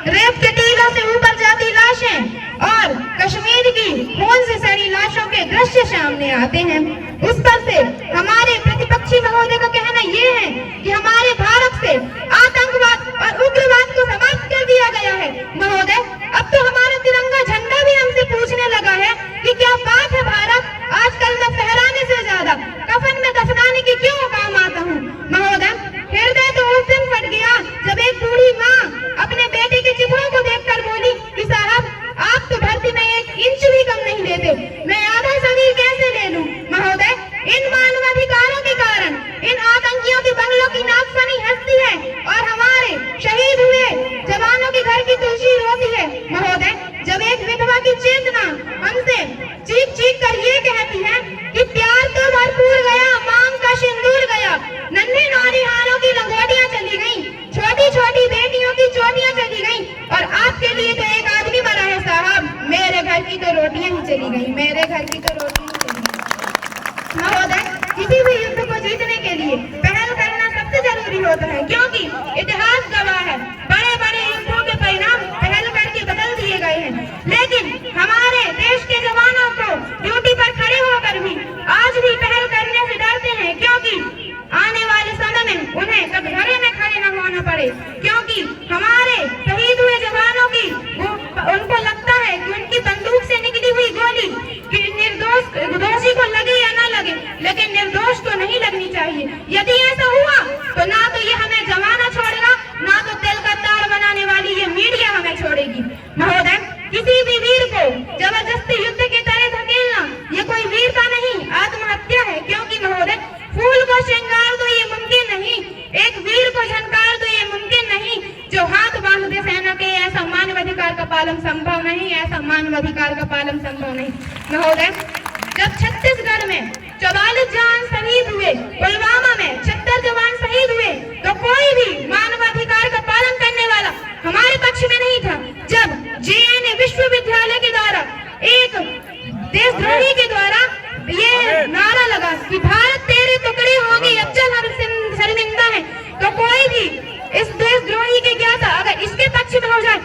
Rape के तीरों से ऊपर जाती लाशें और कश्मीर की खून से सड़ी लाशों के दृश्य सामने आते हैं। उस पर से हमारे प्रतिपक्षी महोदय का कहना ये है कि हमारे भारत से आतंकवाद और उग्रवाद को समाप्त कर दिया गया है। महोदय, अब तो हमारा तिरंगा झंडा भी हमसे पूछने लगा है कि क्या बात है भारत, आजकल मैं फहराने से ज्यादा कफन में दफनाने की क्यों काम आता हूँ। महोदय, हृदय तो उस दिन फट गया जब एक बूढ़ी माँ अपने बेटे के चित्रों को देखकर बोली कि साहब, आप तो भर्ती में 1 इंच भी कम नहीं देते, मैं आधा शरीर कैसे ले लूं। महोदय, इन मानवाधिकारों के कारण इन आतंकियों के बंगलों की नागफनी हंसती है और हमारे शहीद हुए जवानों के घर की तुलसी रोती है। महोदय, जब एक विधवा की चेतना हमसे चीख चीख कर ये कहती है कि प्यार तो भरपूर गया, मांग का सिंदूर गया, नन्हे नौनिहालों की लंगोटियां चली गई, छोटी छोटी बेटियों की चोटियां चली गई और आपके लिए तो एक आदमी मरा है साहब, मेरे घर की तो रोटियां ही चली गई, मेरे घर की तो रोटियां ही चली गई। महोदय, किसी भी युद्ध को जीतने के लिए पहल करना सबसे जरूरी होता है, क्योंकि इतिहास गवाह है बड़े बड़े युद्धों के परिणाम पहल करके बदल दिए गए हैं। लेकिन हमारे देश के जवानों को ड्यूटी पर खड़े होकर भी आज भी पहल करने से डरते हैं, क्योंकि आने वाले समय में उन्हें कटघरे में खड़े न होना पड़े, क्योंकि हमारे शहीद हुए जवानों की उनको लगता है कि उनकी बंदूक से निकली हुई गोली कि दोषी को लगे या ना लगे, लेकिन निर्दोष को नहीं लगनी चाहिए। यदि ऐसा हुआ तो ना तो ये हमें जमाना छोड़ेगा, ना तो तेल का तार बनाने वाली ये मीडिया हमें छोड़ेगी। महोदय, किसी भी वीर को जबरदस्ती युद्ध के तरह धकेलना ये कोई वीरता नहीं, आत्महत्या है, क्योंकि महोदय, फूल को श्रृंगार तो ये मुमकिन नहीं, एक वीर को झनकार तो ये मुमकिन नहीं, जो हाथ बांध दे सेना के, ऐसा मानवाधिकार का पालन संभव नहीं, ऐसा मानवाधिकार का पालन संभव नहीं। महोदय, जब छत्तीसगढ़ में 44 जवान शहीद हुए, पुलवामा में 76 जवान शहीद हुए, तो कोई भी मानवाधिकार का पालन करने वाला हमारे पक्ष में नहीं था। जब JNU विश्वविद्यालय के द्वारा एक देशद्रोही के द्वारा ये नारा लगा कि भारत तेरे टुकड़े होंगे, अब चल हम शर्मिंदा है, तो कोई भी इस देशद्रोही के क्या था, अगर इसके पक्ष में हो जाए